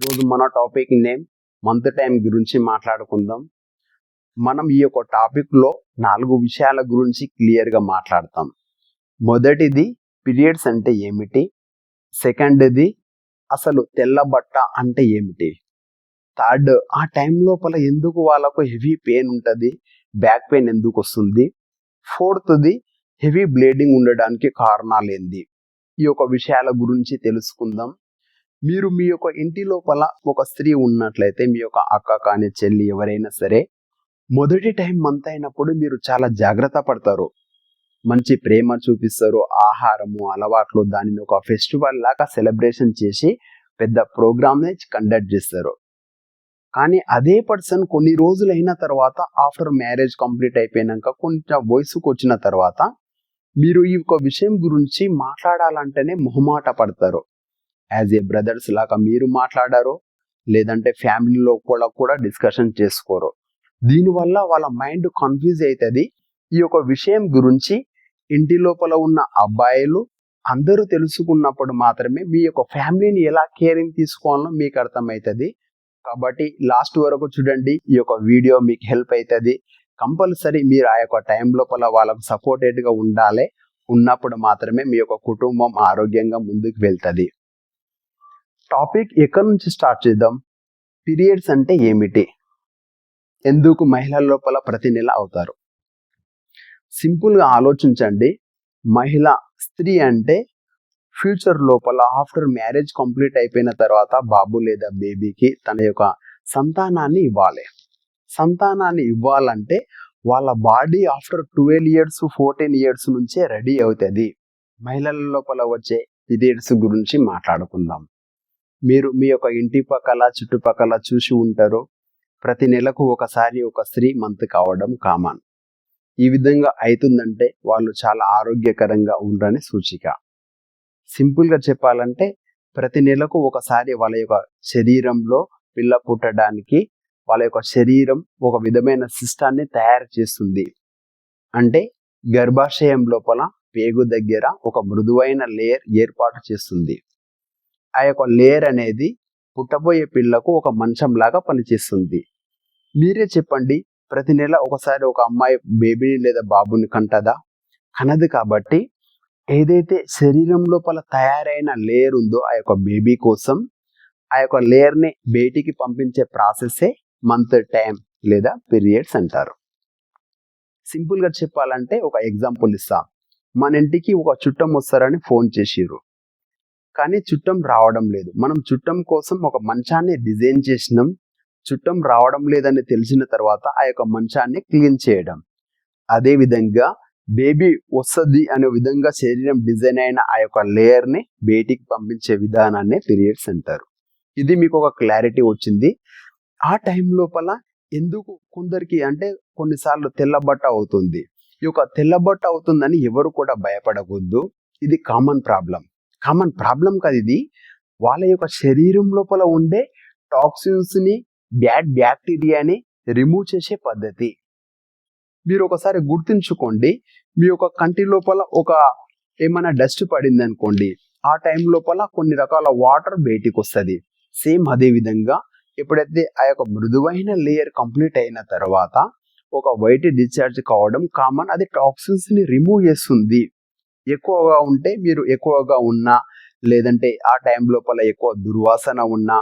ఈరోజు మన topic name month time గురించి మాట్లాడుకుందాం. మనం ఈ యొక్క టాపిక్లో 4 విషయాల గురించి క్లియర్గా మాట్లాడతాం. మొదటిది పీరియడ్స్ అంటే ఏమిటి, సెకండ్ది అసలు తెల్ల బట్ట అంటే ఏమిటి, థర్డ్ ఆ టైం లోపల ఎందుకు వాళ్ళకు హెవీ పెయిన్ ఉంటుంది, బ్యాక్ పెయిన్ ఎందుకు వస్తుంది, ఫోర్త్ది హెవీ బ్లీడింగ్ ఉండడానికి కారణాలు ఏంది. ఈ యొక్క విషయాల గురించి తెలుసుకుందాం. మీరు మీ యొక్క ఇంటి లోపల ఒక స్త్రీ ఉన్నట్లయితే, మీ యొక్క అక్క కానీ చెల్లి ఎవరైనా సరే, మొదటి టైం మంత్ అయినప్పుడు మీరు చాలా జాగ్రత్త పడతారు, మంచి ప్రేమ చూపిస్తారు, ఆహారము అలవాట్లు దానిని ఒక ఫెస్టివల్ లాగా సెలబ్రేషన్ చేసి పెద్ద ప్రోగ్రామ్ని కండక్ట్ చేస్తారు. కానీ అదే పర్సన్ కొన్ని రోజులు అయిన తర్వాత, ఆఫ్టర్ మ్యారేజ్ కంప్లీట్ అయిపోయినాక కొంచెం వయసుకు వచ్చిన తర్వాత మీరు ఈ యొక్క విషయం గురించి మాట్లాడాలంటేనే మొహమాట పడతారు. యాజ్ ఏ బ్రదర్స్ లాగా మీరు మాట్లాడారు, లేదంటే ఫ్యామిలీలో కూడా డిస్కషన్ చేసుకోరు. దీనివల్ల వాళ్ళ మైండ్ కన్ఫ్యూజ్ అవుతుంది. ఈ యొక్క విషయం గురించి ఇంటి లోపల ఉన్న అబ్బాయిలు అందరూ తెలుసుకున్నప్పుడు మాత్రమే మీ యొక్క ఫ్యామిలీని ఎలా కేరింగ్ తీసుకోవాలో మీకు అర్థమవుతుంది. కాబట్టి లాస్ట్ వరకు చూడండి, ఈ యొక్క వీడియో మీకు హెల్ప్ అవుతుంది. కంపల్సరీ మీరు ఆ యొక్క టైం లోపల వాళ్ళకు సపోర్టెడ్గా ఉండాలి. ఉన్నప్పుడు మాత్రమే మీ యొక్క కుటుంబం ఆరోగ్యంగా ముందుకు వెళ్తుంది. టాపిక్ ఎక్కడి నుంచి స్టార్ట్ చేద్దాం. పీరియడ్స్ అంటే ఏమిటి, ఎందుకు మహిళల లోపల ప్రతి నెల అవుతారు. సింపుల్గా ఆలోచించండి. మహిళ స్త్రీ అంటే ఫ్యూచర్ లోపల ఆఫ్టర్ మ్యారేజ్ కంప్లీట్ అయిపోయిన తర్వాత బాబు లేదా బేబీకి తన యొక్క సంతానాన్ని ఇవ్వాలి. సంతానాన్ని ఇవ్వాలంటే వాళ్ళ బాడీ ఆఫ్టర్ 12 ఇయర్స్ 14 ఇయర్స్ నుంచే రెడీ అవుతుంది. మహిళల లోపల వచ్చే పీరియడ్స్ గురించి మాట్లాడుకుందాం. మీరు మీ యొక్క ఇంటి పక్కల చుట్టుపక్కల చూసి ఉంటారు, ప్రతి నెలకు ఒకసారి ఒక స్త్రీ మంత్ కావడం కామన్. ఈ విధంగా అవుతుందంటే వాళ్ళు చాలా ఆరోగ్యకరంగా ఉండరని సూచిక. సింపుల్గా చెప్పాలంటే ప్రతి నెలకు ఒకసారి వాళ్ళ యొక్క శరీరంలో పిల్ల పుట్టడానికి వాళ్ళ యొక్క శరీరం ఒక విధమైన సిస్టాన్ని తయారు చేస్తుంది. అంటే గర్భాశయం లోపల పేగు దగ్గర ఒక మృదువైన లేయర్ ఏర్పాటు చేస్తుంది. ఆ యొక్క లేయర్ అనేది పుట్టబోయే పిల్లకు ఒక మంచం లాగా పనిచేస్తుంది. మీరే చెప్పండి, ప్రతి నెల ఒకసారి ఒక అమ్మాయి బేబీని లేదా బాబుని కంటదా? కనదు. కాబట్టి ఏదైతే శరీరం లోపల తయారైన లేయర్ ఉందో ఆ యొక్క బేబీ కోసం ఆ యొక్క లేయర్ని బయటికి పంపించే ప్రాసెస్సే మంత్ టైం లేదా పీరియడ్స్ అంటారు. సింపుల్గా చెప్పాలంటే ఒక ఎగ్జాంపుల్ ఇస్తా. మన ఇంటికి ఒక చుట్టం వస్తారని ఫోన్ చేసిర్రు, కానీ చుట్టం రావడం లేదు. మనం చుట్టం కోసం ఒక మంచాన్ని డిజైన్ చేసినాం. చుట్టం రావడం లేదని తెలిసిన తర్వాత ఆ యొక్క మంచాన్ని క్లీన్ చేయడం. అదేవిధంగా బేబీ వస్తుంది అనే విధంగా శరీరం డిజైన్ అయిన ఆ యొక్క లేయర్ని బయటికి పంపించే విధానాన్ని పీరియడ్స్ అంటారు. ఇది మీకు ఒక క్లారిటీ వచ్చింది. ఆ టైం లోపల ఎందుకు కొందరికి అంటే కొన్నిసార్లు తెల్లబట్ట అవుతుంది. ఈ యొక్క తెల్లబట్ట అవుతుందని ఎవరు కూడా భయపడకూడదు. ఇది కామన్ ప్రాబ్లం కాదు. ఇది వాళ్ళ యొక్క శరీరం లోపల ఉండే టాక్సిన్స్ని, బ్యాడ్ బ్యాక్టీరియాని రిమూవ్ చేసే పద్ధతి. మీరు ఒకసారి గుర్తుంచుకోండి, మీ యొక్క కంటి లోపల ఒక ఏమైనా డస్ట్ పడింది అనుకోండి, ఆ టైం లోపల కొన్ని రకాల వాటర్ బయటికి వస్తుంది. సేమ్ అదే విధంగా ఎప్పుడైతే ఆ యొక్క మృదువైన లేయర్ కంప్లీట్ అయిన తర్వాత ఒక వైట్ డిశ్చార్జ్ కావడం కామన్. అది టాక్సిన్స్ని రిమూవ్ చేస్తుంది. ఎక్కువగా ఉంటే మీరు ఎక్కువగా ఉన్నా, లేదంటే ఆ టైం లోపల ఎక్కువ దుర్వాసన ఉన్నా,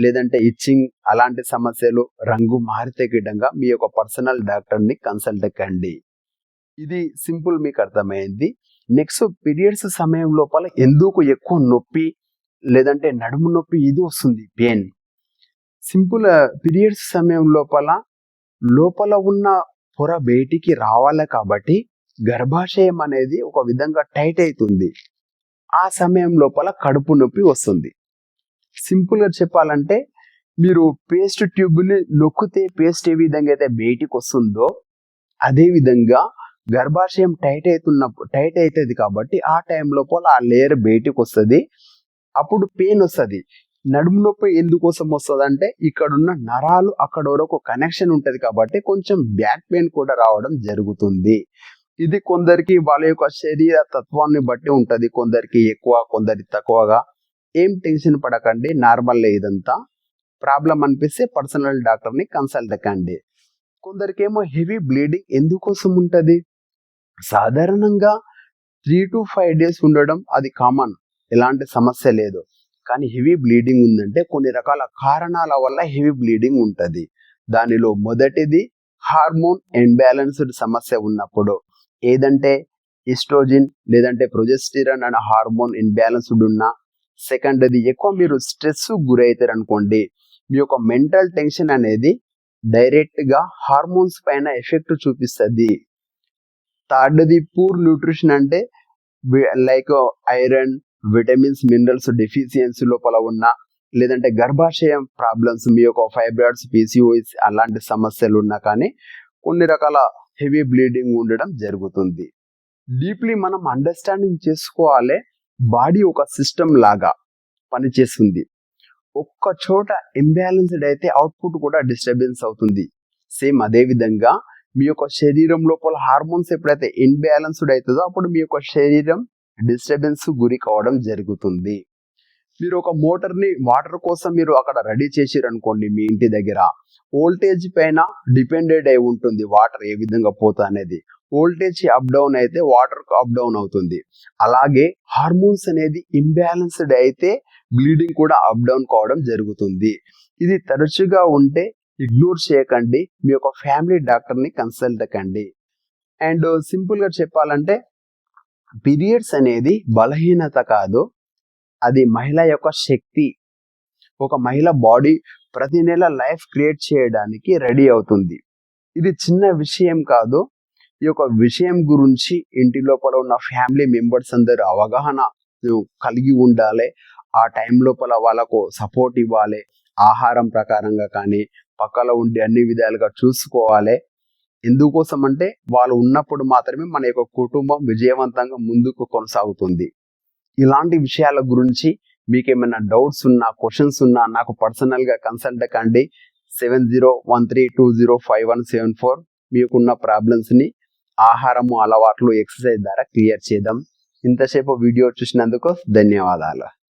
లేదంటే ఇచ్చింగ్ అలాంటి సమస్యలు, రంగు మారితే గిడంగా మీ యొక్క పర్సనల్ డాక్టర్ని కన్సల్ట్ కండి. ఇది సింపుల్, మీకు అర్థమైంది. నెక్స్ట్, పీరియడ్స్ సమయం లోపల ఎందుకు ఎక్కువ నొప్పి లేదంటే నడుము నొప్పి ఇది వస్తుంది, పెయిన్. సింపుల్, పీరియడ్స్ సమయం లోపల ఉన్న పొర బయటికి రావాలి కాబట్టి గర్భాశయం అనేది ఒక విధంగా టైట్ అవుతుంది. ఆ సమయం లోపల కడుపు నొప్పి వస్తుంది. సింపుల్గా చెప్పాలంటే మీరు పేస్ట్ ట్యూబ్ని నొక్కితే పేస్ట్ ఏ విధంగా అయితే బయటికి వస్తుందో అదే విధంగా గర్భాశయం టైట్ అవుతుంది. కాబట్టి ఆ టైం లోపల ఆ లేయర్ బయటికి వస్తుంది. అప్పుడు పెయిన్ వస్తుంది. నడుము నొప్పి ఎందుకోసం వస్తుంది అంటే ఇక్కడున్న నరాలు అక్కడ వరకు కనెక్షన్ ఉంటుంది కాబట్టి కొంచెం బ్యాక్ పెయిన్ కూడా రావడం జరుగుతుంది. ఇది కొందరికి వాళ్ళ యొక్క శరీర తత్వాన్ని బట్టి ఉంటుంది. కొందరికి ఎక్కువ, కొందరికి తక్కువగా. ఏం టెన్షన్ పడకండి, నార్మల్ ఇదంతా. ప్రాబ్లం అనిపిస్తే పర్సనల్ డాక్టర్ని కన్సల్ట్ కండి. కొందరికేమో హెవీ బ్లీడింగ్ ఎందుకోసం ఉంటుంది? సాధారణంగా 3 to 5 డేస్ ఉండడం అది కామన్, ఎలాంటి సమస్య లేదు. కానీ హెవీ బ్లీడింగ్ ఉందంటే కొన్ని రకాల కారణాల వల్ల హెవీ బ్లీడింగ్ ఉంటుంది. దానిలో మొదటిది హార్మోన్ ఇన్బ్యాలెన్స్డ్ సమస్య ఉన్నప్పుడు, ఏదంటే ఈస్ట్రోజిన్ లేదంటే ప్రొజెస్టిరాన్ అనే హార్మోన్ ఇన్బ్యాలెన్స్డ్ ఉన్నా. సెకండ్ది ఎక్కువ మీరు స్ట్రెస్ గురవుతారు అనుకోండి, మీ యొక్క మెంటల్ టెన్షన్ అనేది డైరెక్ట్గా హార్మోన్స్ పైన ఎఫెక్ట్ చూపిస్తుంది. థర్డ్ది పూర్ న్యూట్రిషన్, అంటే like iron, vitamins, minerals deficiency లోపల ఉన్న, లేదంటే గర్భాశయం ప్రాబ్లమ్స్, మీ యొక్క ఫైబ్రాయిడ్స్, పీసీఓఎస్ అలాంటి సమస్యలు ఉన్నా కానీ కొన్ని రకాల హెవీ బ్లీడింగ్ ఉండడం జరుగుతుంది. డీప్లీ మనం అండర్స్టాండింగ్ చేసుకోవాలి, బాడీ ఒక సిస్టమ్ లాగా పనిచేస్తుంది. ఒక్క చోట ఇంబ్యాలెన్స్డ్ అయితే అవుట్పుట్ కూడా డిస్టర్బెన్స్ అవుతుంది. సేమ్ అదే విధంగా మీ యొక్క శరీరం లోపల హార్మోన్స్ ఎప్పుడైతే ఇన్బ్యాలెన్స్డ్ అవుతుందో అప్పుడు మీ యొక్క శరీరం డిస్టర్బెన్స్ గురి కావడం జరుగుతుంది. మీరు ఒక మోటార్ని వాటర్ కోసం మీరు అక్కడ రెడీ చేసిరు అనుకోండి, మీ ఇంటి దగ్గర వోల్టేజ్ పైన డిపెండెడ్ అయి ఉంటుంది వాటర్ ఏ విధంగా పోతా అనేది. వోల్టేజ్ అప్ డౌన్ అయితే వాటర్ అప్ డౌన్ అవుతుంది. అలాగే హార్మోన్స్ అనేది ఇంబ్యాలెన్స్డ్ అయితే బ్లీడింగ్ కూడా అప్ డౌన్ కావడం జరుగుతుంది. ఇది తరచుగా ఉంటే ఇగ్నోర్ చేయకండి, మీ యొక్క ఫ్యామిలీ డాక్టర్ని కన్సల్ట్ కండి. అండ్ సింపుల్గా చెప్పాలంటే పీరియడ్స్ అనేది బలహీనత కాదు, అది మహిళ యొక్క శక్తి. ఒక మహిళ బాడీ ప్రతి నెల లైఫ్ క్రియేట్ చేయడానికి రెడీ అవుతుంది. ఇది చిన్న విషయం కాదు. ఈ యొక్క విషయం గురించి ఇంటి లోపల ఉన్న ఫ్యామిలీ మెంబర్స్ అందరూ అవగాహన కలిగి ఉండాలి. ఆ టైం లోపల వాళ్ళకు సపోర్ట్ ఇవ్వాలి. ఆహారం ప్రకారంగా కానీ పక్కలో ఉండి అన్ని విధాలుగా చూసుకోవాలి. ఎందుకోసం అంటే వాళ్ళు ఉన్నప్పుడు మాత్రమే మన యొక్క కుటుంబం విజయవంతంగా ముందుకు కొనసాగుతుంది. ఇలాంటి విషయాల గురించి మీకు ఏమైనా డౌట్స్ ఉన్నా, క్వశ్చన్స్ ఉన్నా నాకు పర్సనల్గా కన్సల్ట్ కండి. 7013205174 మీకున్న ప్రాబ్లమ్స్ని ఆహారము, అలవాట్లు, ఎక్సర్సైజ్ ద్వారా క్లియర్ చేద్దాం. ఇంతసేపు వీడియో చూసినందుకు ధన్యవాదాలు.